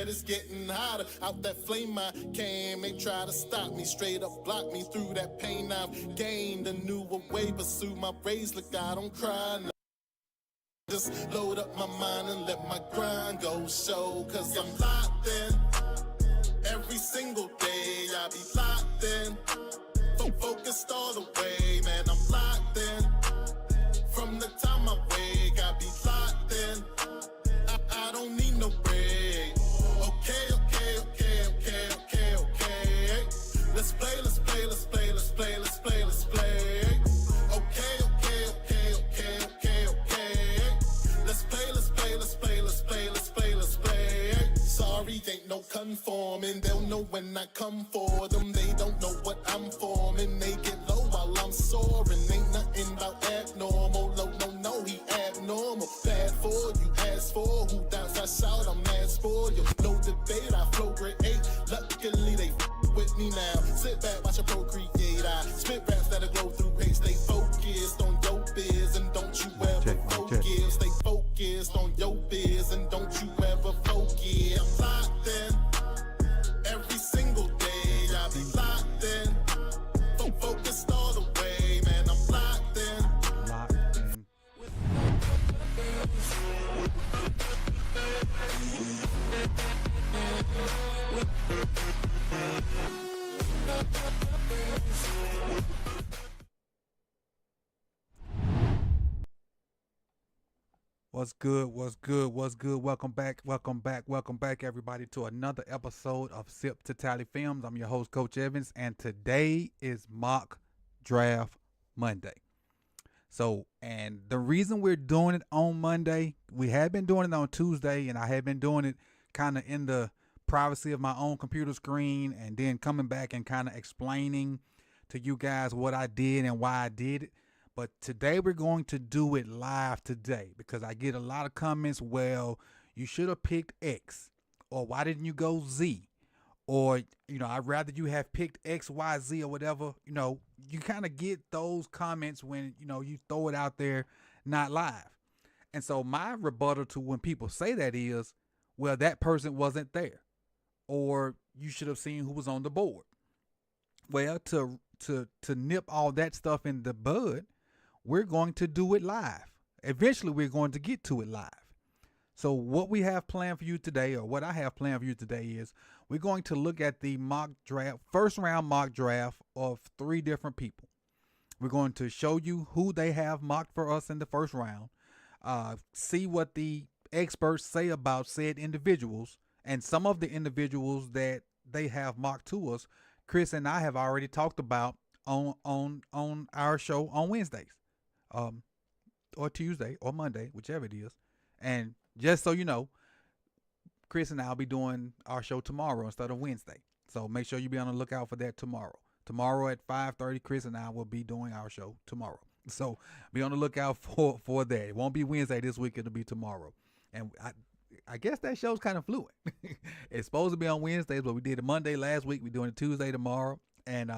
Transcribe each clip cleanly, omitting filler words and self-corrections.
it's getting hotter. Out that flame I came, they try to stop me, straight up block me through that pain I've gained. A newer way, pursue my rays, look, I don't cry now. Just load up my mind and let my grind go show, cause I'm locked in. Every single day I be locked in. Focused all the way, man, I'm locked in. From the time I wake, I be locked in. I don't need no break. Okay. Let's play. Sorry, ain't no conforming. They'll know when I come for them. They don't know what I'm forming. They get low while I'm soaring. Ain't nothing about abnormal. No, he abnormal. Bad for you, ask for who dance. I shout, I'm asked for you. No debate, I flow grade 8. Luckily, they with me now. Sit back, watch a procreate. I spit raps that'll go through hate. Stay focused on your biz and don't you ever focus. Stay focused on your biz and don't you ever focus. I'm locked in. Every single day I be locked in. Focused all the way, man, I'm locked in. Locked in. What's good? Welcome back, everybody, to another episode of Sip to Tally Films. I'm your host, Coach Evans, and today is Mock Draft Monday. So, and the reason we're doing it on Monday, we had been doing it on Tuesday, and I had been doing it kind of in the privacy of my own computer screen, and then coming back and kind of explaining to you guys what I did and why I did it. But today we're going to do it live today because I get a lot of comments, well, you should have picked X, or why didn't you go Z? Or, I'd rather you have picked X, Y, Z, or whatever. You kind of get those comments when, you throw it out there, not live. And so my rebuttal to when people say that is, well, that person wasn't there, or you should have seen who was on the board. Well, to nip all that stuff in the bud, we're going to do it live. Eventually, we're going to get to it live. So what we have planned for you today, or what I have planned for you today, is we're going to look at the mock draft, first round mock draft of 3 different people. We're going to show you who they have mocked for us in the first round, see what the experts say about said individuals, and some of the individuals that they have mocked to us, Chris and I have already talked about on our show on Wednesdays, or Tuesday or Monday, whichever it is. And just so you know, Chris and I will be doing our show tomorrow instead of Wednesday. So make sure you be on the lookout for that tomorrow. Tomorrow at 5:30, Chris and I will be doing our show tomorrow. So be on the lookout for that. It won't be Wednesday this week. It'll be tomorrow. And I guess that show's kind of fluid. It's supposed to be on Wednesdays, but we did it Monday last week. We're doing it Tuesday tomorrow. And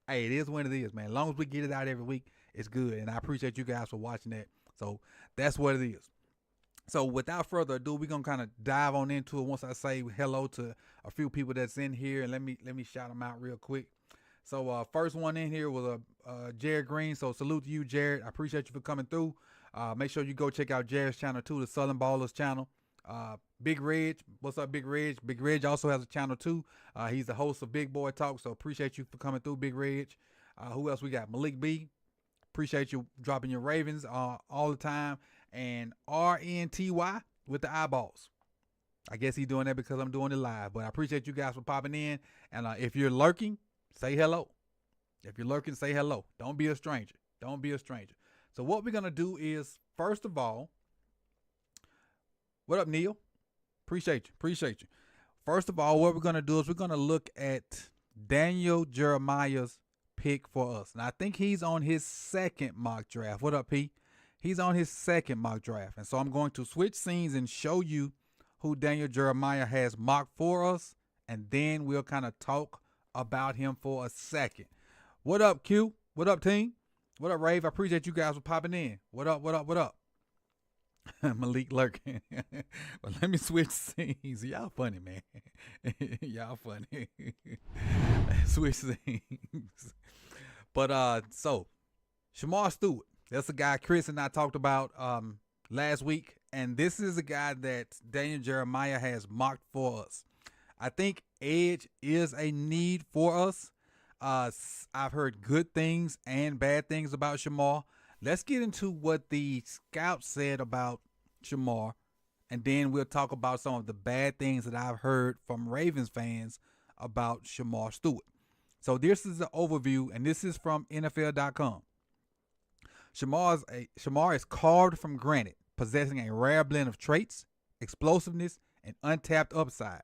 hey, it is what it is, man. As long as we get it out every week, it's good. And I appreciate you guys for watching that. So that's what it is. So without further ado, we're going to kind of dive on into it once I say hello to a few people that's in here. And let me shout them out real quick. So first one in here was Jared Green. So salute to you, Jared. I appreciate you for coming through. Make sure you go check out Jared's channel too, the Southern Ballers channel. Big Reg, what's up, Big Reg? Big Reg also has a channel too. He's the host of Big Boy Talk, so appreciate you for coming through, Big Reg. Who else we got? Malik B. Appreciate you dropping your Ravens all the time. And RNTY with the eyeballs. I guess he's doing that because I'm doing it live. But I appreciate you guys for popping in. And if you're lurking, say hello. If you're lurking, say hello. Don't be a stranger. Don't be a stranger. So what we're going to do is, first of all, what up, Neil? Appreciate you. First of all, what we're going to do is we're going to look at Daniel Jeremiah's pick for us. And I think he's on his second mock draft. What up, P? He's on his second mock draft. And so I'm going to switch scenes and show you who Daniel Jeremiah has mocked for us. And then we'll kind of talk about him for a second. What up, Q? What up, team? What up, Rave? I appreciate you guys for popping in. What up? Malik lurking. But let me switch scenes. Y'all funny, man. Y'all funny. Switch scenes. But so Shamar Stewart. That's a guy Chris and I talked about last week. And this is a guy that Daniel Jeremiah has mocked for us. I think edge is a need for us. I've heard good things and bad things about Shamar. Let's get into what the scouts said about Shamar, and then we'll talk about some of the bad things that I've heard from Ravens fans about Shamar Stewart. So this is the overview, and this is from NFL.com. Shamar is carved from granite, possessing a rare blend of traits, explosiveness, and untapped upside.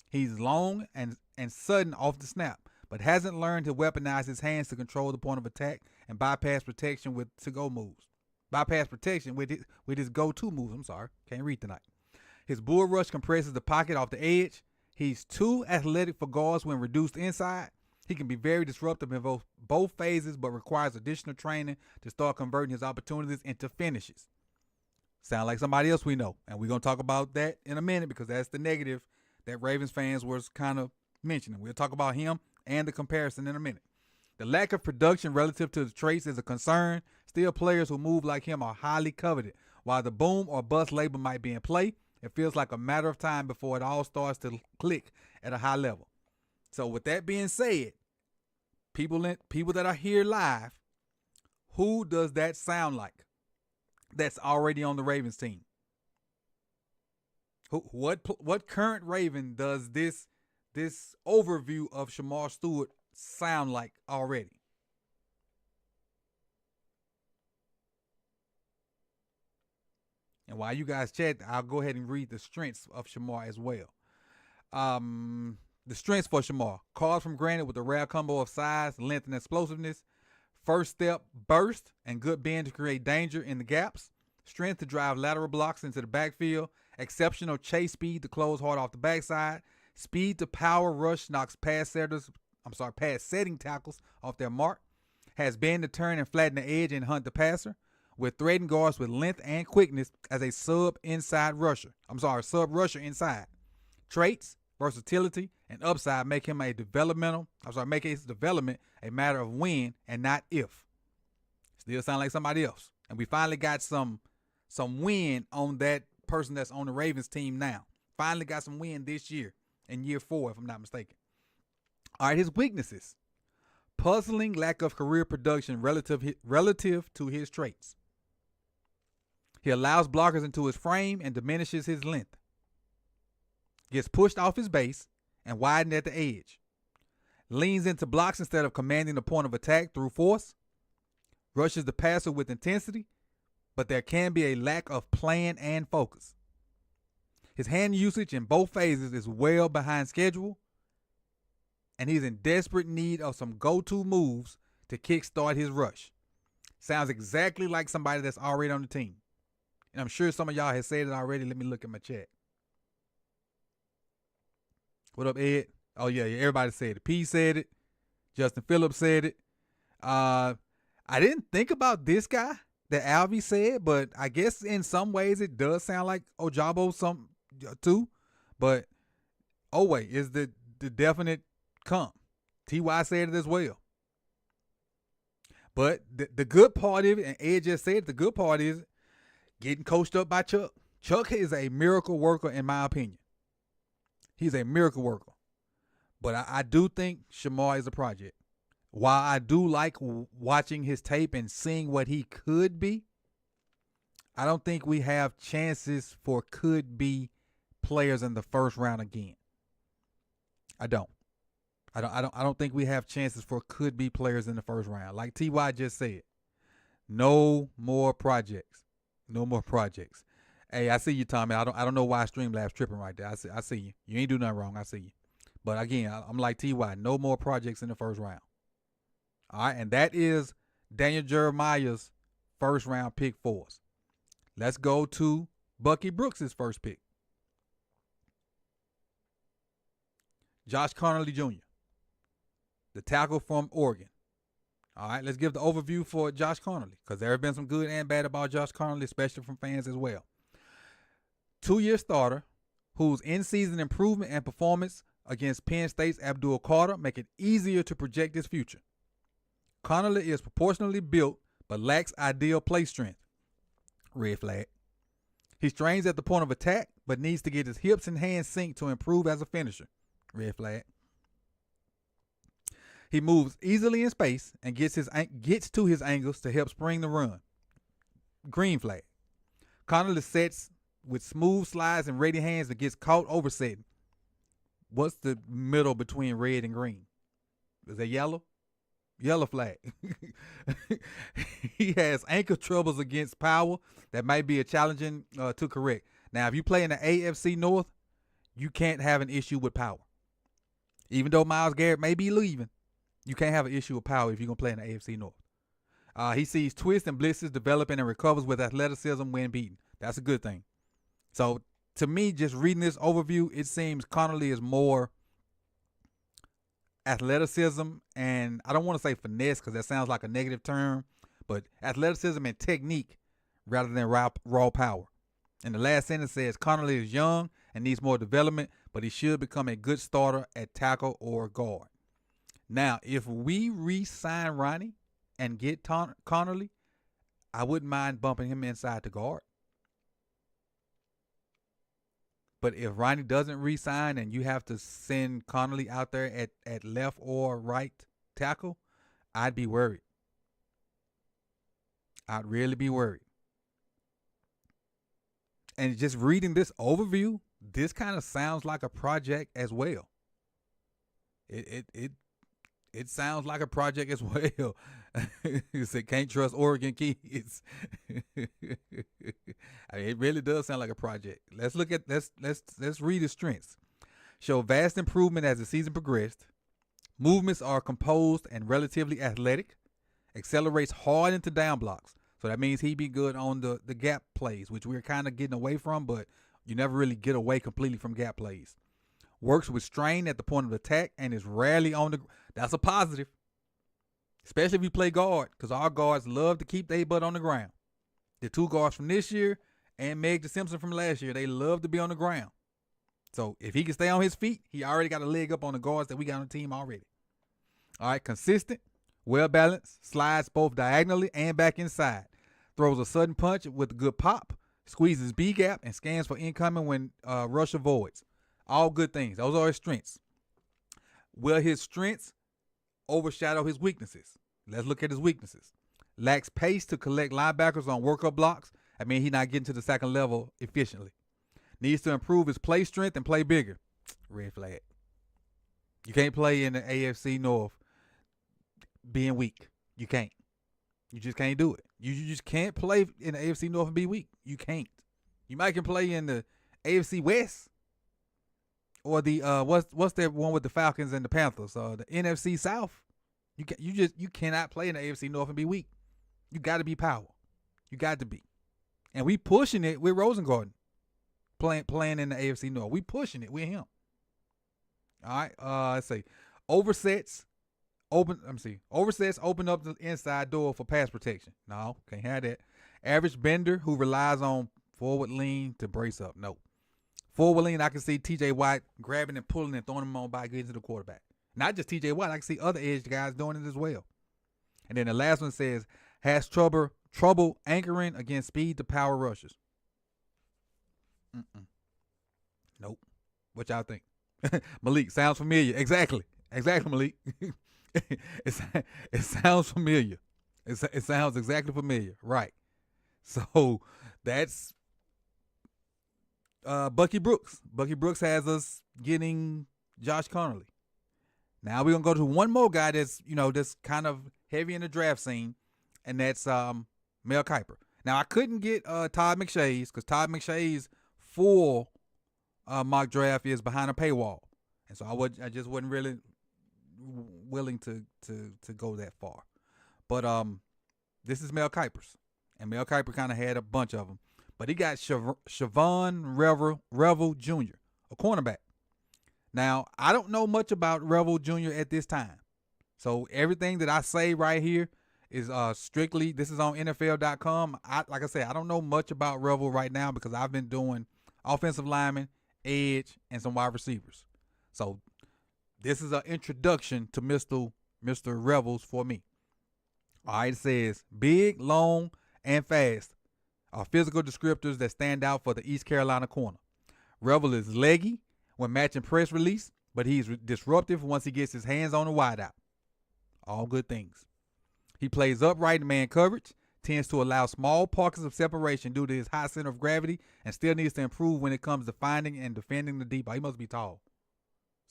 He's long and sudden off the snap, but hasn't learned to weaponize his hands to control the point of attack and bypass protection with to-go moves. Bypass protection with his go-to moves. I'm sorry, can't read tonight. His bull rush compresses the pocket off the edge. He's too athletic for guards when reduced inside. He can be very disruptive in both phases, but requires additional training to start converting his opportunities into finishes. Sound like somebody else we know, and we're going to talk about that in a minute because that's the negative that Ravens fans was kind of mentioning. We'll talk about him and the comparison in a minute. The lack of production relative to the traits is a concern. Still, players who move like him are highly coveted. While the boom or bust label might be in play, it feels like a matter of time before it all starts to click at a high level. So with that being said, people that are here live, who does that sound like that's already on the Ravens team? What current Raven does this overview of Shamar Stewart sound like already? And while you guys chat, I'll go ahead and read the strengths of Shamar as well. The strengths for Shamar: carved from granite with a rare combo of size, length, and explosiveness. First step burst and good bend to create danger in the gaps. Strength to drive lateral blocks into the backfield. Exceptional chase speed to close hard off the backside. Speed to power rush knocks pass setting tackles off their mark. Has bend to turn and flatten the edge and hunt the passer. With threading guards with length and quickness as a sub rusher inside. Traits, versatility, and upside make him make his development a matter of when and not if. Still sound like somebody else. And we finally got some win on that person that's on the Ravens team now. Finally got some win this year, in year 4, if I'm not mistaken. All right, his weaknesses: puzzling lack of career production relative to his traits. He allows blockers into his frame and diminishes his length. Gets pushed off his base and widened at the edge. Leans into blocks instead of commanding the point of attack through force. Rushes the passer with intensity, but there can be a lack of plan and focus. His hand usage in both phases is well behind schedule, and he's in desperate need of some go-to moves to kickstart his rush. Sounds exactly like somebody that's already on the team. And I'm sure some of y'all have said it already. Let me look at my chat. What up, Ed? Oh, yeah, everybody said it. P said it. Justin Phillips said it. I didn't think about this guy that Alvy said, but I guess in some ways it does sound like Ojabo some too. But Owe is the definite comp. T.Y. said it as well. But the good part of it, and Ed just said it, the good part is getting coached up by Chuck. Chuck is a miracle worker, in my opinion. He's a miracle worker. But I do think Shamar is a project. While I do like watching his tape and seeing what he could be, I don't think we have chances for could be players in the first round again. I don't think we have chances for could be players in the first round. Like T.Y. just said, no more projects. No more projects. Hey, I see you, Tommy. I don't know why Streamlabs tripping right there. I see you. You ain't do nothing wrong. I see you. But again, I'm like T.Y. No more projects in the first round. All right, and that is Daniel Jeremiah's first round pick for us. Let's go to Bucky Brooks' first pick. Josh Connolly Jr., the tackle from Oregon. All right, let's give the overview for Josh Connolly because there have been some good and bad about Josh Connolly, especially from fans as well. 2-year starter whose in-season improvement and performance against Penn State's Abdul Carter make it easier to project his future. Connolly is proportionally built but lacks ideal play strength. Red flag. He strains at the point of attack but needs to get his hips and hands synced to improve as a finisher. Red flag. He moves easily in space and gets to his angles to help spring the run. Green flag. Connolly sets with smooth slides and ready hands that gets caught oversetting. What's the middle between red and green? Is that yellow? Yellow flag. He has ankle troubles against power that might be a challenging to correct. Now, if you play in the AFC North, you can't have an issue with power. Even though Myles Garrett may be leaving, you can't have an issue with power if you're going to play in the AFC North. He sees twists and blitzes developing and recovers with athleticism when beaten. That's a good thing. So, to me, just reading this overview, it seems Connolly is more athleticism and I don't want to say finesse because that sounds like a negative term, but athleticism and technique rather than raw power. And the last sentence says Connolly is young and needs more development, but he should become a good starter at tackle or guard. Now, if we re-sign Ronnie and get Connolly, I wouldn't mind bumping him inside the guard. But if Ronnie doesn't re-sign and you have to send Connolly out there at left or right tackle, I'd be worried. I'd really be worried. And just reading this overview, this kind of sounds like a project as well. It sounds like a project as well. You said can't trust Oregon kids. I mean, it really does sound like a project. Let's read his strengths. Show vast improvement as the season progressed. Movements are composed and relatively athletic. Accelerates hard into down blocks. So that means he'd be good on the gap plays, which we're kind of getting away from, but you never really get away completely from gap plays. Works with strain at the point of attack and is rarely on the. That's a positive. Especially if you play guard, because our guards love to keep their butt on the ground. The 2 guards from this year and Meg Simpson from last year, they love to be on the ground. So if he can stay on his feet, he already got a leg up on the guards that we got on the team already. All right, consistent, well-balanced, slides both diagonally and back inside. Throws a sudden punch with a good pop, squeezes B-gap, and scans for incoming when rush avoids. All good things. Those are his strengths. Will his strengths overshadow his weaknesses? Let's look at his weaknesses. Lacks pace to collect linebackers on workup blocks. I mean, he's not getting to the second level efficiently. Needs to improve his play strength and play bigger. Red flag. You can't play in the AFC North being weak. You can't. You just can't do it. You just can't play in the AFC North and be weak. You can't. You might can play in the AFC West or the what's that one with the Falcons and the Panthers? The NFC South. You cannot play in the AFC North and be weak. You got to be power. You got to be. And we pushing it with Rosengarten playing in the AFC North. We pushing it with him. All right. Let's see. Oversets open up the inside door for pass protection. No, can't have that. Average bender who relies on forward lean to brace up. No. Forward lean, I can see TJ Watt grabbing and pulling and throwing him on by getting to the quarterback. Not just TJ Watt, I can see other edge guys doing it as well. And then the last one says has trouble anchoring against speed to power rushes. Nope. What y'all think? Malik, sounds familiar. Exactly, Malik. It sounds familiar. It sounds exactly familiar. Right. So that's Bucky Brooks. Bucky Brooks has us getting Josh Connolly. Now we're gonna go to one more guy that's kind of heavy in the draft scene, and that's Mel Kiper. Now I couldn't get Todd McShay's because Todd McShay's full mock draft is behind a paywall, and so I just wasn't really willing to go that far. But this is Mel Kiper's, and Mel Kiper kind of had a bunch of them, but he got Shavon Revel Jr., a cornerback. Now, I don't know much about Revel Jr. at this time. So everything that I say right here is this is on NFL.com. Like I said, I don't know much about Revel right now because I've been doing offensive linemen, edge, and some wide receivers. So this is an introduction to Mr. Revels for me. All right, it says big, long, and fast are physical descriptors that stand out for the East Carolina corner. Revel is leggy when matching press release, but he's disruptive once he gets his hands on the wideout. All good things. He plays upright in man coverage, tends to allow small pockets of separation due to his high center of gravity, and still needs to improve when it comes to finding and defending the deep ball. He must be tall.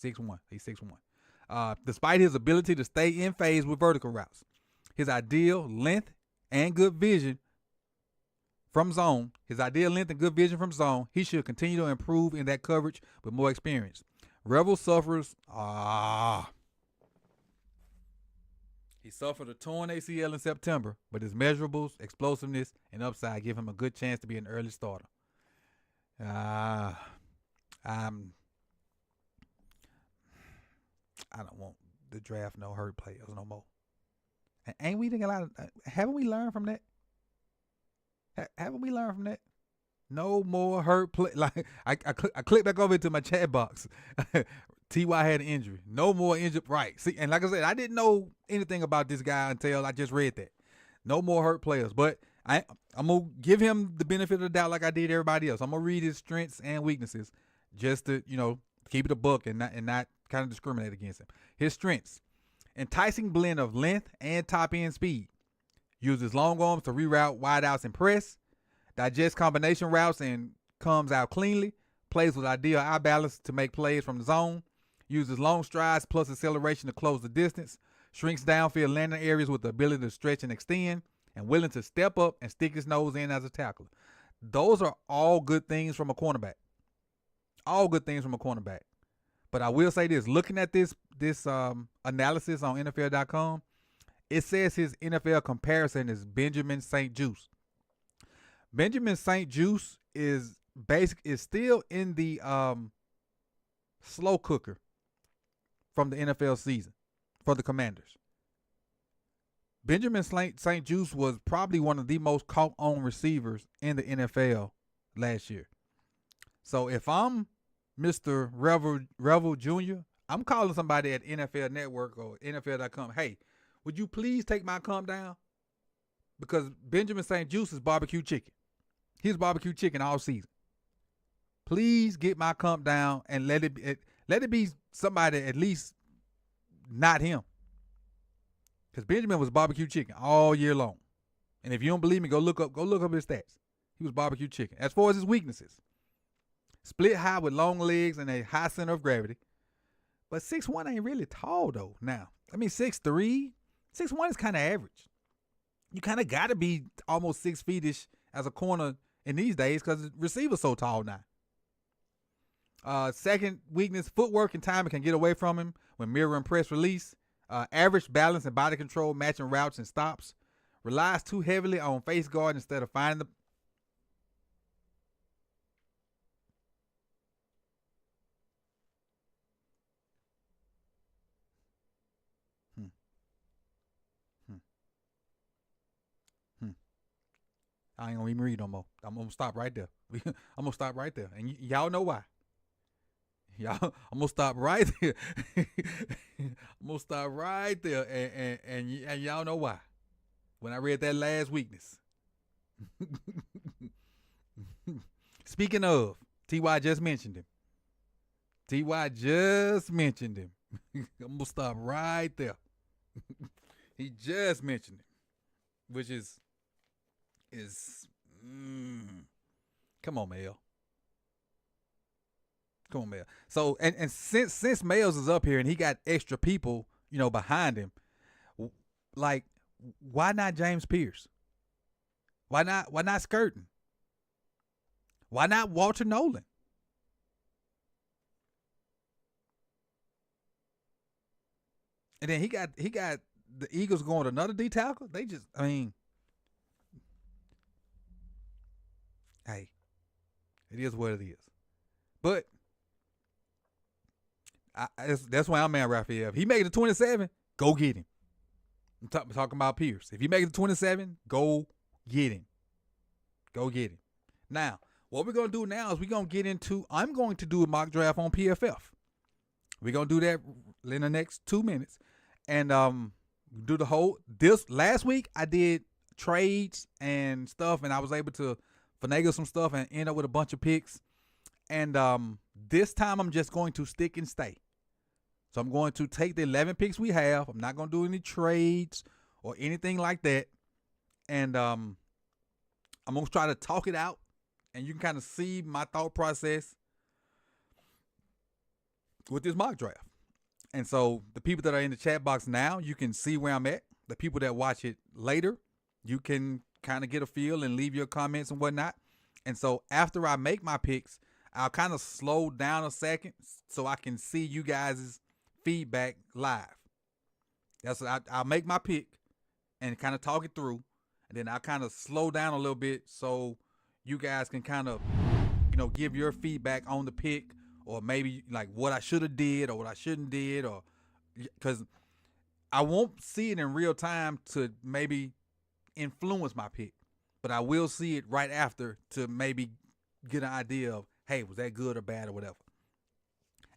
6'1". He's 6'1". Despite his ability to stay in phase with vertical routes, his ideal length and good vision from zone, he should continue to improve in that coverage with more experience. Revel suffers. He suffered a torn ACL in September, but his measurables, explosiveness, and upside give him a good chance to be an early starter. I don't want the draft no hurt players no more. Ain't we thinking a lot of? Haven't we learned from that? Haven't we learned from that? No more hurt play. Like I clicked back over into my chat box. T.Y. had an injury. No more injured. Right. See, and like I said, I didn't know anything about this guy until I just read that. No more hurt players. But I'm gonna give him the benefit of the doubt like I did everybody else. I'm gonna read his strengths and weaknesses just to, keep it a buck and not kind of discriminate against him. His strengths: enticing blend of length and top end speed. Uses long arms to reroute wideouts and press. Digests combination routes and comes out cleanly. Plays with ideal eye balance to make plays from the zone. Uses long strides plus acceleration to close the distance. Shrinks downfield landing areas with the ability to stretch and extend. And willing to step up and stick his nose in as a tackler. Those are all good things from a cornerback. All good things from a cornerback. But I will say this, looking at this analysis on NFL.com, it says his NFL comparison is Benjamin St-Juste. Benjamin St-Juste is still in the slow cooker from the NFL season for the Commanders. Benjamin St-Juste was probably one of the most caught on receivers in the NFL last year. So if I'm Mr. Revel Jr., I'm calling somebody at NFL Network or NFL.com, hey, would you please take my comp down? Because Benjamin St-Juste is barbecue chicken. He's barbecue chicken all season. Please get my comp down and let it be somebody at least not him. Because Benjamin was barbecue chicken all year long. And if you don't believe me, go look up his stats. He was barbecue chicken. As far as his weaknesses, split high with long legs and a high center of gravity. But 6'1" ain't really tall though now. I mean 6'3", 6'1" is kind of average. You kind of got to be almost 6 feet-ish as a corner in these days because the receiver's so tall now. Second weakness, footwork and timing can get away from him when mirroring press release. Average balance and body control matching routes and stops. Relies too heavily on face guard instead of finding the... I ain't gonna even read no more. I'm gonna stop right there. I'm gonna stop right there, and y'all know why. I'm gonna stop right there. I'm gonna stop right there, and y'all know why. When I read that last weakness. Speaking of, T.Y. just mentioned him. I'm gonna stop right there. He just mentioned him, which is come on, Mel. So and since Mels is up here and he got extra people, behind him, like why not James Pierce? Why not Skirton? Why not Walter Nolan? And then he got the Eagles going to another D tackle. Hey, it is what it is. But that's why I'm at Raphael. If he made it to 27, go get him. I'm talking about Pierce. If he makes it to 27, go get him. Now, what we're going to do now is I'm going to do a mock draft on PFF. We're going to do that in the next 2 minutes. And do the whole, last week I did trades and stuff, and I was able to finagle some stuff and end up with a bunch of picks. And this time I'm just going to stick and stay. So I'm going to take the 11 picks we have. I'm not going to do any trades or anything like that. And I'm going to try to talk it out, and you can kind of see my thought process with this mock draft. And so the people that are in the chat box now, you can see where I'm at. The people that watch it later, you can kind of get a feel and leave your comments and whatnot. And so after I make my picks, I'll kind of slow down a second so I can see you guys' feedback live. That's what I'll make my pick and kind of talk it through. And then I'll kind of slow down a little bit so you guys can kind of, give your feedback on the pick, or maybe like what I should have did or what I shouldn't did, or because I won't see it in real time to maybe influence my pick, but I will see it right after to maybe get an idea of, hey, was that good or bad or whatever.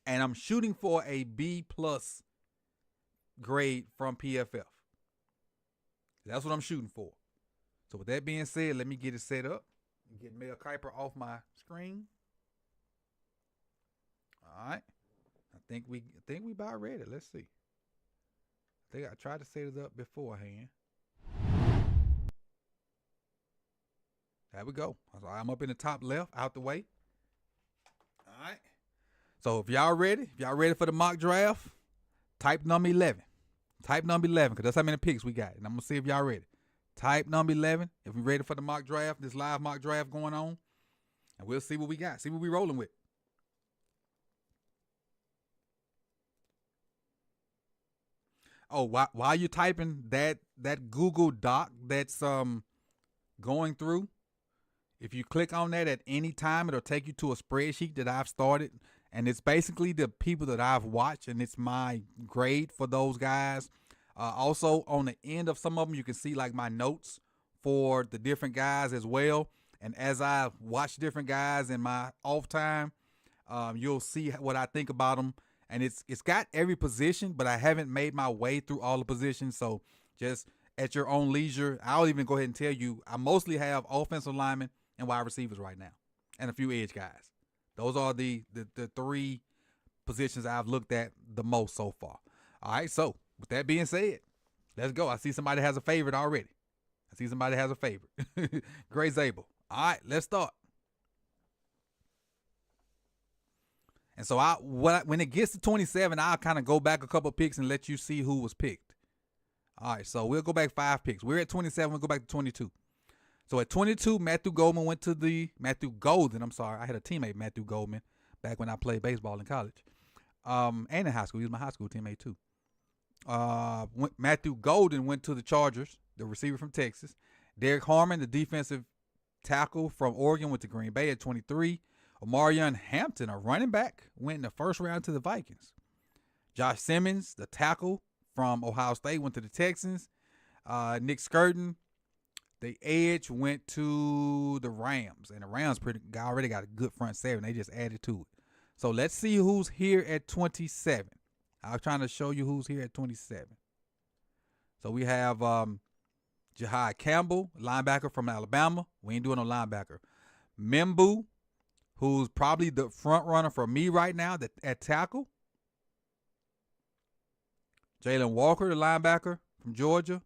And I'm shooting for a B+ grade from PFF. That's what I'm shooting for. So with that being said, let me get it set up. Get Mel Kiper off my screen. All right. I think we about ready. Let's see. I think I tried to set it up beforehand. There we go. I'm up in the top left, out the way. All right. So if y'all ready for the mock draft, type number 11. Type number 11, because that's how many picks we got. And I'm going to see if y'all ready. Type number 11 if we're ready for the mock draft, this live mock draft going on. And we'll see what we got. See what we're rolling with. Oh, while you're typing that Google Doc that's going through, if you click on that at any time, it'll take you to a spreadsheet that I've started. And it's basically the people that I've watched, and it's my grade for those guys. Also, on the end of some of them, you can see like my notes for the different guys as well. And as I watch different guys in my off time, you'll see what I think about them. And it's got every position, but I haven't made my way through all the positions. So just at your own leisure, I'll even go ahead and tell you, I mostly have offensive linemen and wide receivers right now, and a few edge guys. Those are the three positions I've looked at the most so far. All right, so with that being said, let's go. I see somebody has a favorite already. Gray Zabel. All right, let's start. And so when it gets to 27, I'll kind of go back a couple picks and let you see who was picked. All right, so we'll go back 5 picks. We're at 27. We'll go back to 22. So at 22, Matthew Golden. I had a teammate, Matthew Goldman, back when I played baseball in college. And in high school. He was my high school teammate too. Matthew Golden went to the Chargers, the receiver from Texas. Derek Harmon, the defensive tackle from Oregon, went to Green Bay at 23. Omarion Hampton, a running back, went in the first round to the Vikings. Josh Simmons, the tackle from Ohio State, went to the Texans. Nick Skirton, the edge, went to the Rams. And the Rams already got a good front seven. They just added to it. So let's see who's here at 27. I was trying to show you who's here at 27. So we have Jahai Campbell, linebacker from Alabama. We ain't doing no linebacker. Membu, who's probably the front runner for me right now at tackle. Jalen Walker, the linebacker from Georgia.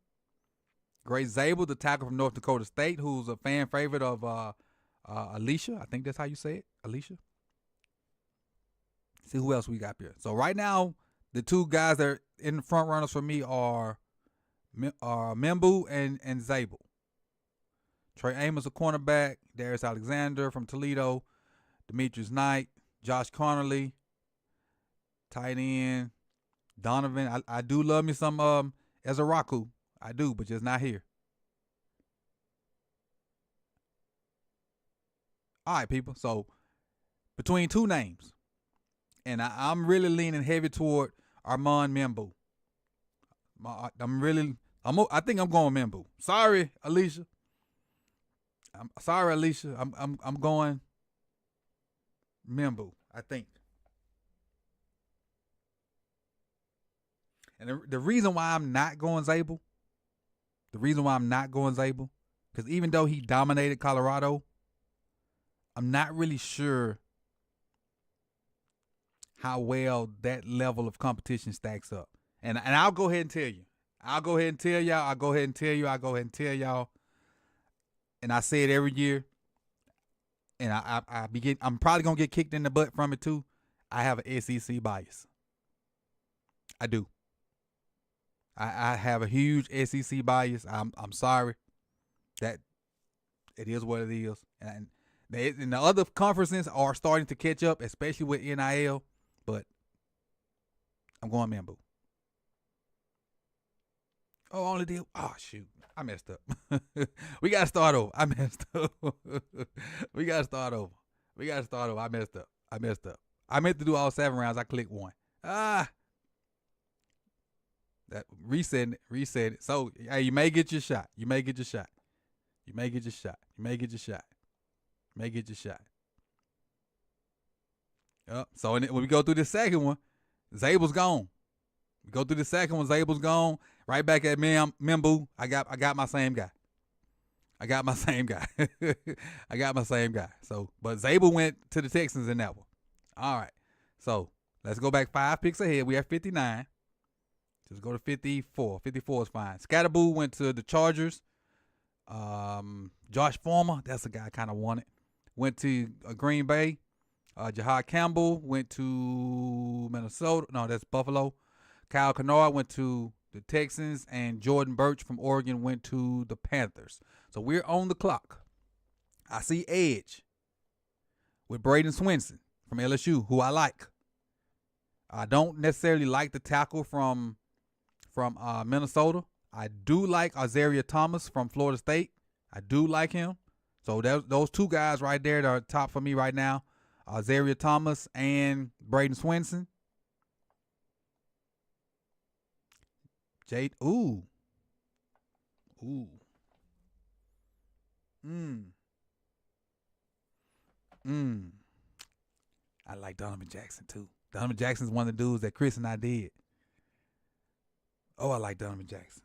Gray Zabel, the tackle from North Dakota State, who's a fan favorite of Alicia. I think that's how you say it, Alicia. See who else we got here. So right now, the two guys that are in the front runners for me are Membu and Zabel. Trey Amos, a cornerback. Darius Alexander from Toledo. Demetrius Knight. Josh Connerly. Tight end. Donovan. I do love me some Ezaraku. I do, but just not here. All right, people. So between two names. And I'm really leaning heavy toward Armand Membu. I think I'm going Membu. Sorry, Alicia. I'm going Membu, I think. And the reason why I'm not going Zabel, because even though he dominated Colorado, I'm not really sure how well that level of competition stacks up. And I'll go ahead and tell you. I'll go ahead and tell y'all. And I say it every year. And I'm probably gonna get kicked in the butt from it too. I have an SEC bias. I do. I have a huge SEC bias. I'm sorry. That it is what it is. And the other conferences are starting to catch up, especially with NIL. But I'm going Membu. Oh, only did. Oh, shoot. I messed up. We got to start over. I messed up. We got to start over. I messed up. I meant to do all 7 rounds. I clicked 1. That reset it. So, hey, you may get your shot. Yep. So when we go through the second one, Zabel's gone. Right back at Membu. I got my same guy. So, but Zabel went to the Texans in that one. All right. So let's go back 5 picks ahead. We have 59. Just go to 54. 54 is fine. Scatterboo went to the Chargers. Josh Former, that's the guy I kind of wanted. Went to Green Bay. Jahad Campbell went to Minnesota. No, that's Buffalo. Kyle Kennard went to the Texans, and Jordan Birch from Oregon went to the Panthers. So we're on the clock. I see edge with Braden Swinson from LSU, who I like. I don't necessarily like the tackle from Minnesota. I do like Azaria Thomas from Florida State. I do like him. So those 2 guys right there that are top for me right now, Azaria Thomas and Braden Swinson. Jade, ooh. I like Donovan Jackson too. Donovan Jackson's one of the dudes that Chris and I did. Oh, I like Donovan Jackson.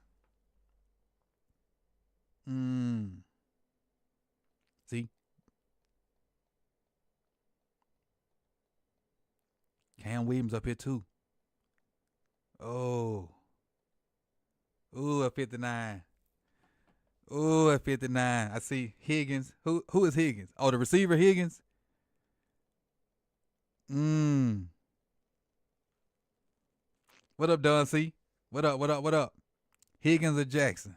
See? Cam Williams up here too. Oh. Ooh, at 59. I see Higgins. Who is Higgins? Oh, the receiver Higgins. What up, Don C? What up? Higgins or Jackson?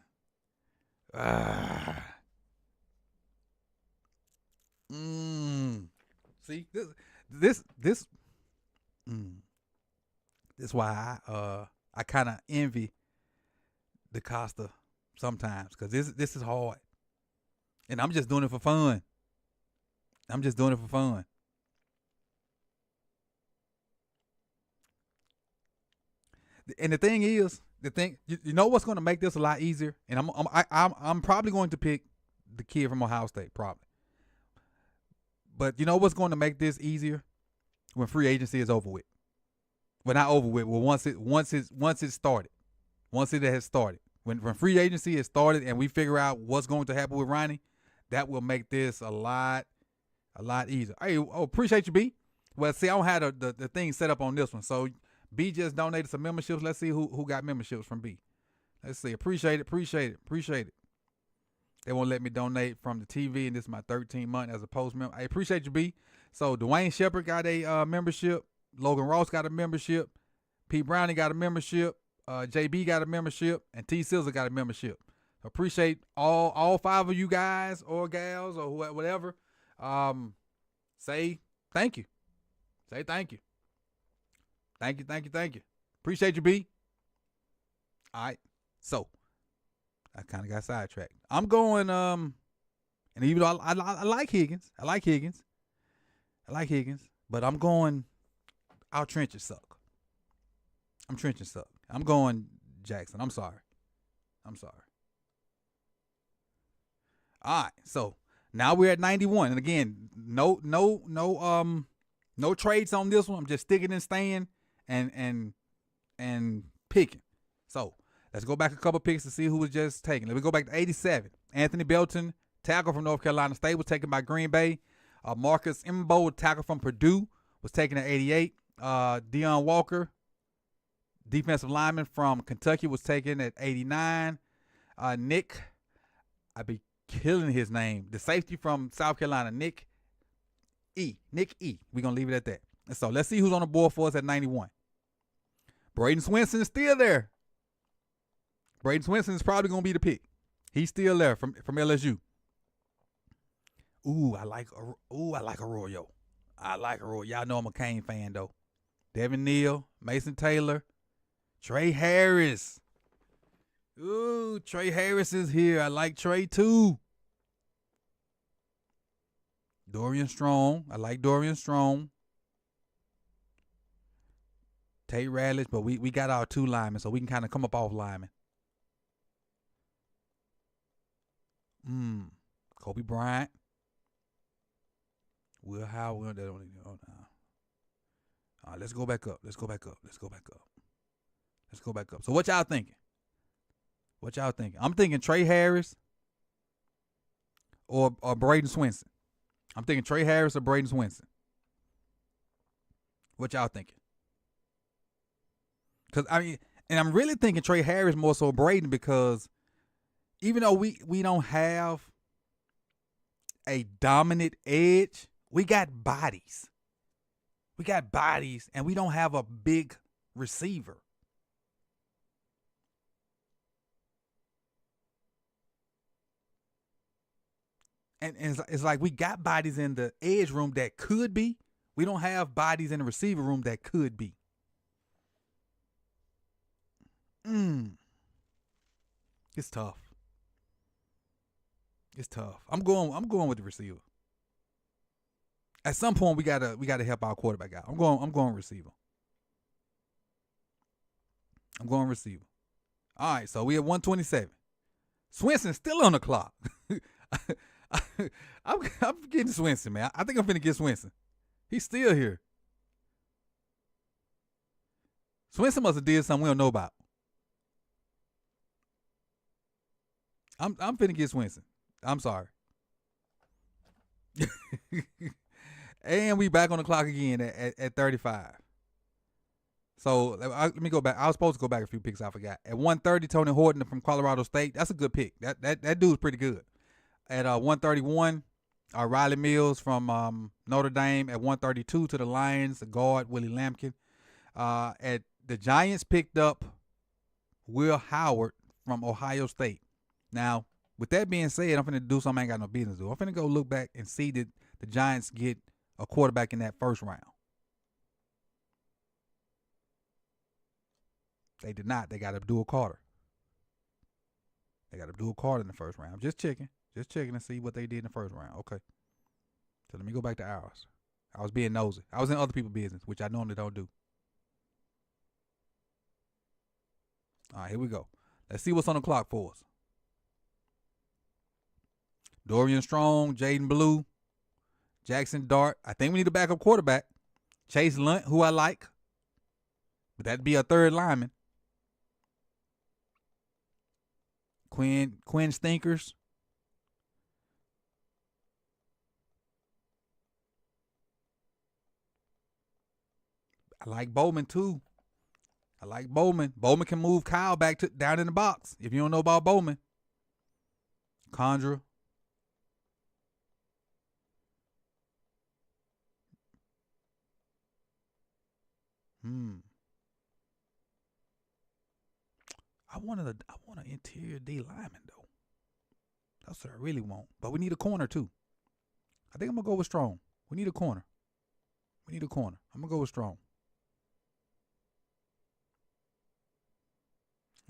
See, this is why I kind of envy DeCosta sometimes, because this is hard, and I'm just doing it for fun. And the thing is, you know what's going to make this a lot easier, and I'm probably going to pick the kid from Ohio State, probably. But you know what's going to make this easier? When free agency is over with. Well, not over with. Well, once it started. Once it has started. When free agency is started and we figure out what's going to happen with Ronnie, that will make this a lot easier. Hey, appreciate you, B. Well, see, I don't have the thing set up on this one. So B just donated some memberships. Let's see who got memberships from B. Let's see. Appreciate it. They won't let me donate from the TV, and this is my 13th month as a post member. I appreciate you, B. So Dwayne Shepard got a membership. Logan Ross got a membership. Pete Browning got a membership. JB got a membership. And T. Silza got a membership. Appreciate all 5 of you guys or gals or whatever. Say thank you. Thank you. Appreciate you, B. All right. So I kind of got sidetracked. I'm going, and even though I like Higgins, but I'm going, our trenches suck. I'm going Jackson. I'm sorry. All right. So now we're at 91. And again, no No trades on this one. I'm just sticking and staying and picking. So let's go back a couple picks to see who was just taken. Let me go back to 87. Anthony Belton, tackle from North Carolina State, was taken by Green Bay. Marcus Imbo, tackle from Purdue, was taken at 88. Deion Walker, defensive lineman from Kentucky, was taken at 89. Nick, I be killing his name. The safety from South Carolina, Nick E. We're going to leave it at that. And so let's see who's on the board for us at 91. Braden Swinson is still there. Braden Swinson is probably going to be the pick. He's still there from LSU. I like Arroyo. I like Arroyo. Y'all know I'm a Kane fan, though. Devin Neal, Mason Taylor, Trey Harris. Trey Harris is here. I like Trey, too. Dorian Strong. I like Dorian Strong. Tate Radlich, but we got our 2 linemen, so we can kind of come up off linemen. Kobe Bryant. Will Howard. Let's go back up. So what y'all thinking? I'm thinking Trey Harris or Braden Swinson. I'm thinking Trey Harris or Braden Swinson. What y'all thinking? Because I'm really thinking Trey Harris more so Braden, because even though we don't have a dominant edge, we got bodies. And we don't have a big receiver. And it's like we got bodies in the edge room that could be. We don't have bodies in the receiver room that could be. It's tough. I'm going with the receiver. At some point we gotta help our quarterback out. I'm going receiver. All right, so we at 127. Swinson's still on the clock. I'm getting Swinson, man. I think I'm finna get Swinson. He's still here. Swinson must have did something we don't know about. I'm finna get Swinson. I'm sorry. And we back on the clock again at 35. So let me go back. I was supposed to go back a few picks. I forgot. At 130, Tony Horton from Colorado State. That's a good pick. That dude's pretty good. At 131, Riley Mills from Notre Dame. At 132 to the Lions, the guard Willie Lampkin. At the Giants picked up Will Howard from Ohio State. Now, with that being said, I'm finna do something I ain't got no business to do. I'm finna go look back and see that the Giants get a quarterback in that first round. They did not. They got Abdul Carter. in the first round. Just checking to see what they did in the first round. Okay. So let me go back to ours. I was being nosy. I was in other people's business, which I normally don't do. All right, here we go. Let's see what's on the clock for us. Dorian Strong, Jaden Blue, Jackson Dart. I think we need a backup quarterback. Chase Lunt, who I like. But that'd be a third lineman. Quinn Stinkers. I like Bowman too. Bowman can move Kyle back down in the box. If you don't know about Bowman. Condra. I want an interior D lineman though. That's what I really want. But we need a corner too. I think I'm gonna go with Strong. We need a corner. I'm gonna go with Strong.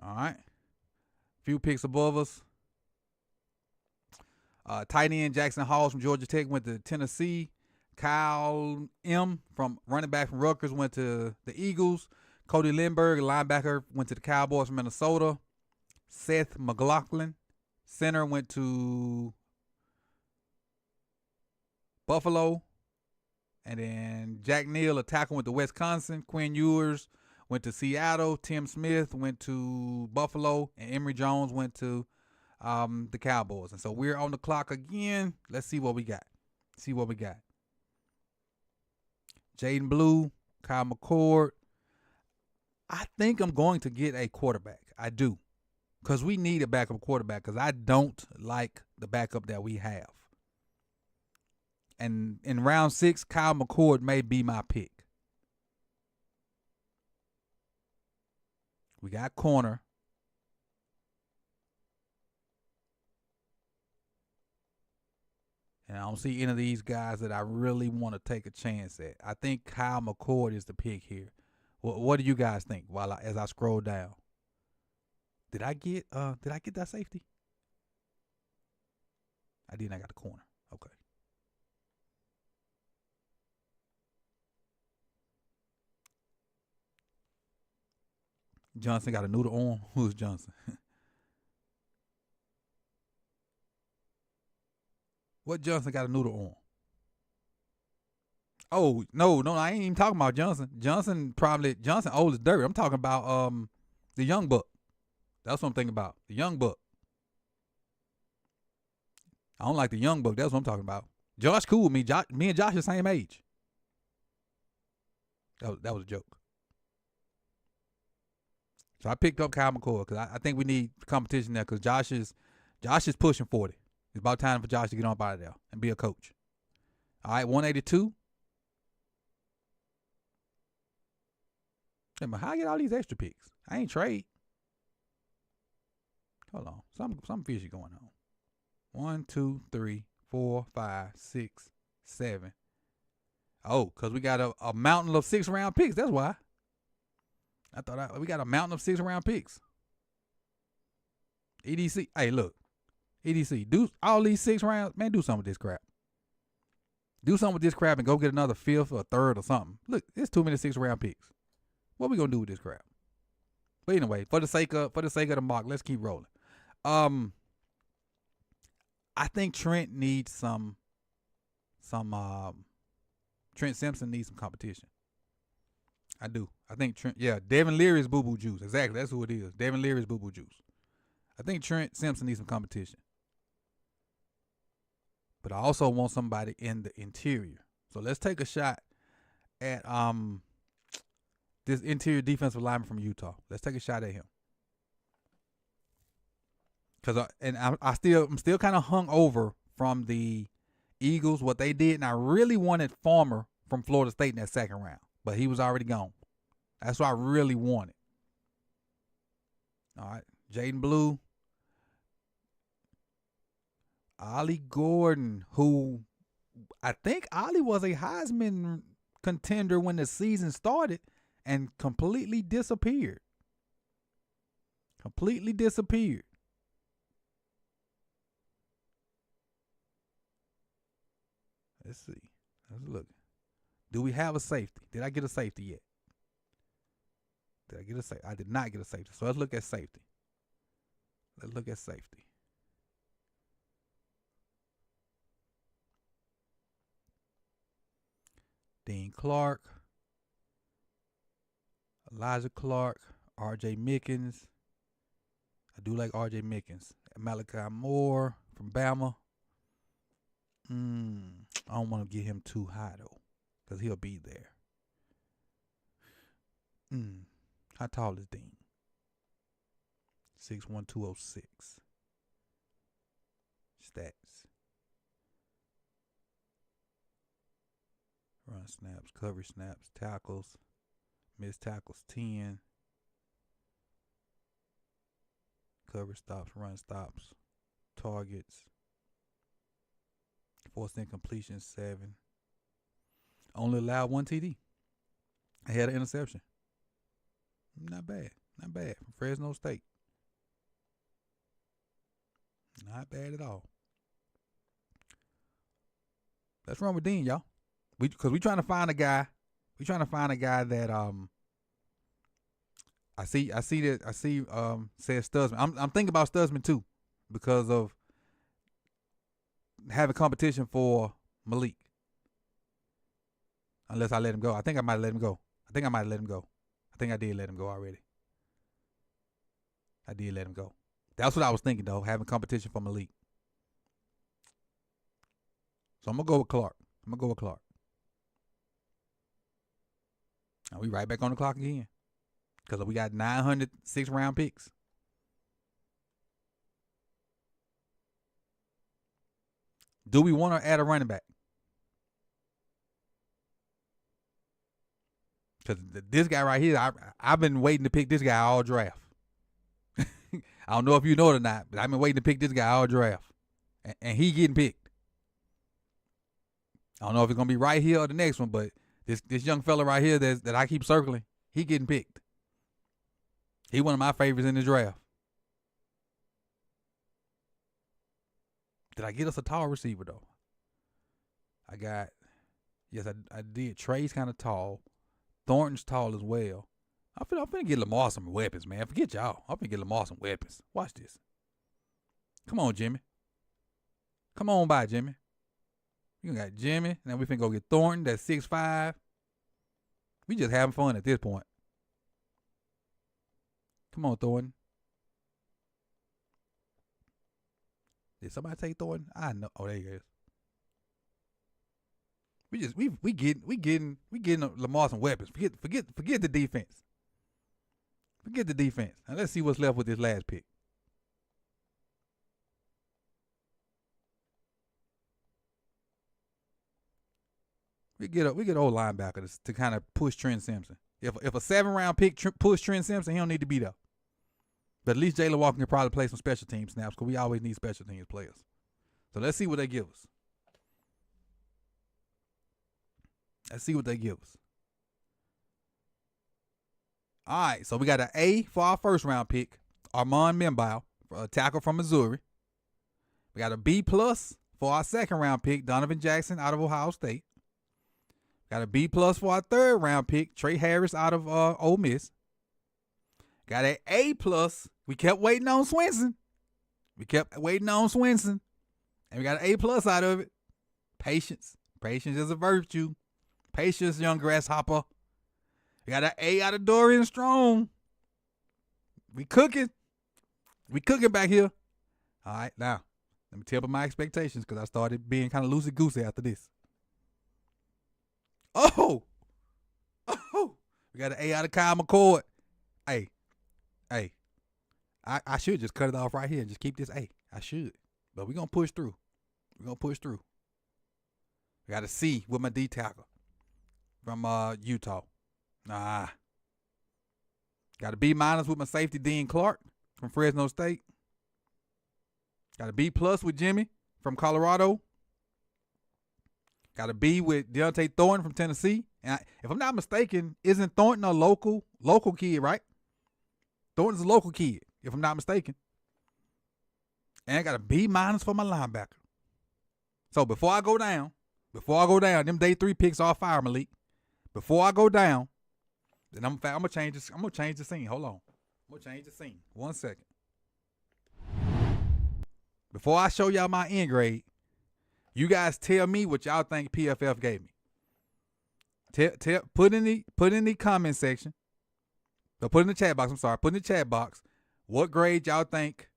All right. Few picks above us. Tight end Jackson Halls from Georgia Tech went to Tennessee. Kyle M. from running back from Rutgers went to the Eagles. Cody Lindbergh, linebacker, went to the Cowboys from Minnesota. Seth McLaughlin, center, went to Buffalo. And then Jack Neal, a tackle, went to Wisconsin. Quinn Ewers went to Seattle. Tim Smith went to Buffalo. And Emory Jones went to the Cowboys. And so we're on the clock again. Let's see what we got. Jaden Blue, Kyle McCord. I think I'm going to get a quarterback. I do. Because we need a backup quarterback. Because I don't like the backup that we have. And in round 6, Kyle McCord may be my pick. We got corner. And I don't see any of these guys that I really want to take a chance at. I think Kyle McCord is the pick here. What do you guys think as I scroll down? Did I get that safety? I didn't. I got the corner. Okay. Johnson got a noodle arm. Who's Johnson? What Johnson got a noodle arm? Oh, no, I ain't even talking about Johnson. Johnson old as dirt. I'm talking about the young buck. That's what I'm thinking about. The young buck. I don't like the young buck. That's what I'm talking about. Josh cool with me. Me and Josh are the same age. That was a joke. So I picked up Kyle McCord because I think we need competition there because Josh is pushing 40. It's about time for Josh to get on out of there and be a coach. All right, 182. Hey, man, how I get all these extra picks? I ain't trade. Hold on. Some fishy going on. 1, 2, 3, 4, 5, 6, 7. Oh, because we got a mountain of 6-round picks. That's why. We got a mountain of 6-round picks. EDC. Hey, look. EDC. Do all these 6 rounds. Man, do something with this crap. Do something with this crap and go get another 5th or 3rd or something. Look, it's too many 6-round picks. What we gonna do with this crap? But anyway, for the sake of the mock, let's keep rolling. I think Trent needs some Trent Simpson needs some competition. I do. I think Trent, Devin Leary's boo-boo juice. Exactly, that's who it is. Devin Leary's boo-boo juice. I think Trent Simpson needs some competition. But I also want somebody in the interior. So let's take a shot at this interior defensive lineman from Utah. Let's take a shot at him. Cause I'm still kind of hung over from the Eagles, what they did, and I really wanted Farmer from Florida State in that 2nd round, but he was already gone. That's what I really wanted. All right, Jaden Blue, Ollie Gordon, who I think Ollie was a Heisman contender when the season started and completely disappeared. Let's see. Let's look. Do we have a safety? Did I get a safety yet? I did not get a safety. So let's look at safety. Dean Clark, Elijah Clark, R.J. Mickens. I do like R.J. Mickens. Malachi Moore from Bama. I don't want to get him too high, though, because he'll be there. How tall is Dean? 6'1", 206. Stats. Run snaps, coverage snaps, tackles, missed tackles 10. Cover stops, run stops, targets, forced incompletion 7. Only allowed 1 TD. I had an interception. Not bad from Fresno State. Not bad at all. Let's run with Dean, y'all. Because we trying to find a guy. We trying to find a guy that I see says Studsman. I'm thinking about Studsman too, because of having competition for Malik. Unless I let him go. I think I might let him go. I think I did let him go already. I did let him go. That's what I was thinking, though, having competition for Malik. So I'm going to go with Clark. And we right back on the clock again. Because we got 900 6-round picks. Do we want to add a running back? Because this guy right here, I've been waiting to pick this guy all draft. I don't know if you know it or not, but I've been waiting to pick this guy all draft. And he getting picked. I don't know if it's going to be right here or the next one, but this young fella right here that I keep circling, he getting picked. He one of my favorites in the draft. Did I get us a tall receiver, though? I did. Trey's kind of tall. Thornton's tall as well. I'm finna get Lamar some weapons, man. Forget y'all. I'm finna get Lamar some weapons. Watch this. Come on, Jimmy. Come on by, Jimmy. You got Jimmy. Now we finna go get Thornton. That's 6'5". We just having fun at this point. Come on, Thornton. Did somebody take Thornton? I know. Oh, there he is. We getting Lamar some weapons. Forget the defense. Forget the defense. Now let's see what's left with this last pick. We get old linebacker to kind of push Trent Simpson. If a 7-round pick push Trent Simpson, he don't need to be there. But at least Jalen Walker can probably play some special team snaps because we always need special teams players. So let's see what they give us. All right, so we got an A for our first-round pick, Armand Membaugh, a tackle from Missouri. We got a B+ for our second-round pick, Donovan Jackson out of Ohio State. Got a B+ for our third-round pick, Trey Harris out of Ole Miss. Got an A+. We kept waiting on Swinson. And we got an A+ out of it. Patience. Patience is a virtue. Patience, young grasshopper. We got an A out of Dorian Strong. We cooking back here. All right, now, let me temper my expectations because I started being kind of loosey-goosey after this. Oh! We got an A out of Kyle McCord. Hey. I should just cut it off right here and just keep this A. I should. But we're going to push through. We got a C with my D tackle from Utah. Nah. Got a B- with my safety, Dean Clark from Fresno State. Got a B+ with Jimmy from Colorado. Got a B with Deontay Thornton from Tennessee. And if I'm not mistaken, isn't Thornton a local kid, right? Thornton's a local kid, if I'm not mistaken. And I got a B- for my linebacker. So before I go down, them day 3 picks are fire, Malik. Before I go down, then I'm gonna change this. I'm gonna change the scene. Hold on. I'm gonna change the scene. 1 second. Before I show y'all my end grade, you guys tell me what y'all think PFF gave me. Put in the comment section. Or put in the chat box. I'm sorry. Put in the chat box what grade y'all think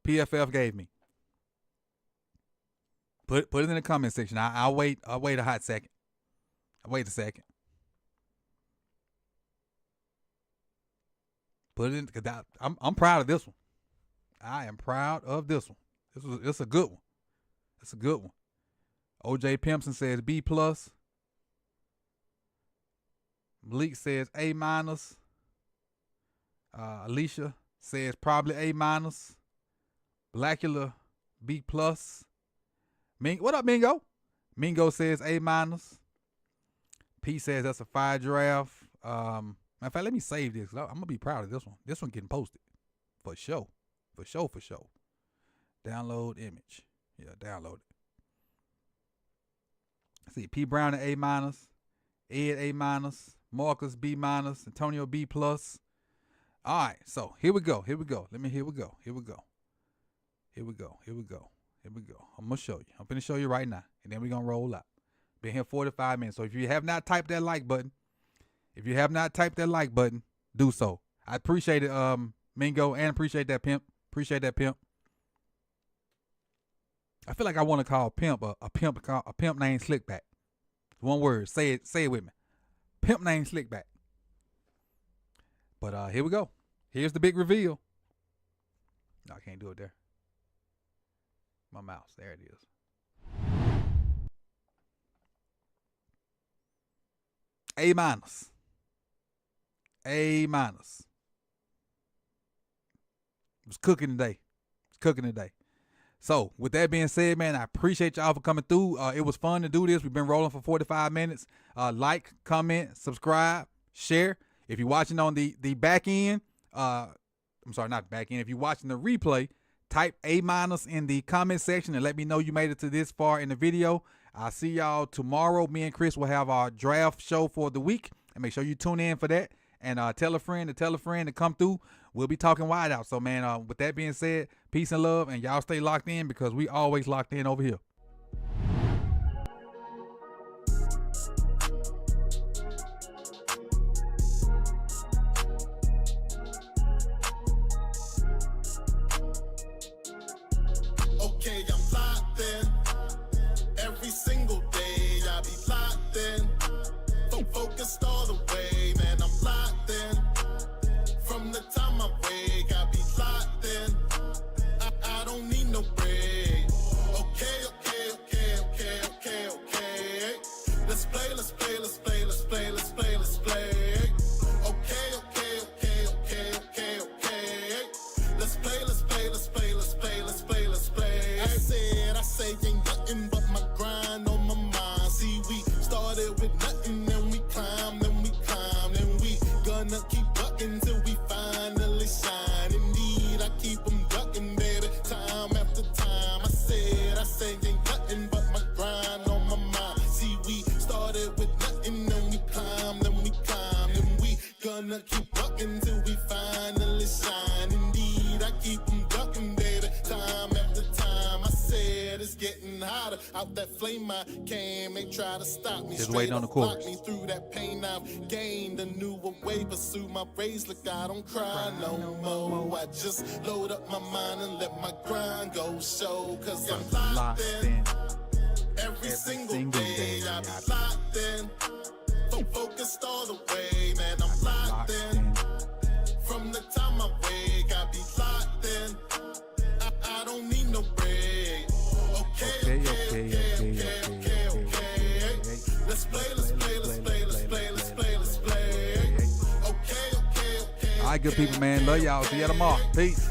PFF gave me. Put it in the comment section. I'll wait a hot second. I'll wait a second. Put it in because I'm proud of this one. I am proud of this one. It's a good one. It's a good one. OJ Pimpson says B+. Malik says A-. Alicia says probably A-. Blackula B+. What up, Mingo? Mingo says A-. P says that's a fire draft. Matter of fact, let me save this. I'm gonna be proud of this one. This one getting posted for sure. For sure. Download image. Yeah, download it. Let's see, P Brown at A-, Ed A-, Marcus B-, Antonio B+. All right, so here we go. Here we go. I'm gonna show you. I'm gonna show you right now, and then we're gonna roll out. Been here 45 minutes. So if you have not typed that like button, do so. I appreciate it, Mingo, and appreciate that pimp. Appreciate that pimp. I feel like I want to call pimp a pimp named Slickback. One word. Say it with me. Pimp named Slickback. But here we go. Here's the big reveal. No, I can't do it there. My mouse. There it is. A minus. A minus. It was cooking today. So, with that being said, man, I appreciate y'all for coming through. It was fun to do this. We've been rolling for 45 minutes. Like, comment, subscribe, share. If you're watching on the back end, I'm sorry, not back end. If you're watching the replay, type A- in the comment section and let me know you made it to this far in the video. I'll see y'all tomorrow. Me and Chris will have our draft show for the week. And make sure you tune in for that. And tell a friend to come through. We'll be talking wide out. So, man, with that being said, peace and love. And y'all stay locked in because we always locked in over here. Okay, I'm locked in. Every single day I be locked in. Focused all the way, man, I'm locked in. From the time I wake, I be locked in. I don't need no break. Okay. Let's play. Okay. I say ain't nothing but my grind on my mind. See, we started with nothing, then we climb, then we gonna keep ducking till we finally shine. Indeed, I keep them ducking, baby, time after time. I say ain't nothing but my grind on my mind. See, we started with nothing, then we climb, then we gonna keep ducking till we finally shine. Indeed, I keep them ducking, baby, time after time. I said it's getting hotter out that flame I came. They try to stop me. Just waiting on the chorus. Me through that pain I've gained a newer way. Pursue my race, look, I don't cry no more. I just load up my mind and let my grind go show. Cause I'm locked in. Every single day I be locked in. Focused all the way, man, I'm locked in. From the time I wake, I be locked in. I don't need no break. Okay. Let's play. Okay. All right, good people, man. Love y'all. See y'all tomorrow. Peace.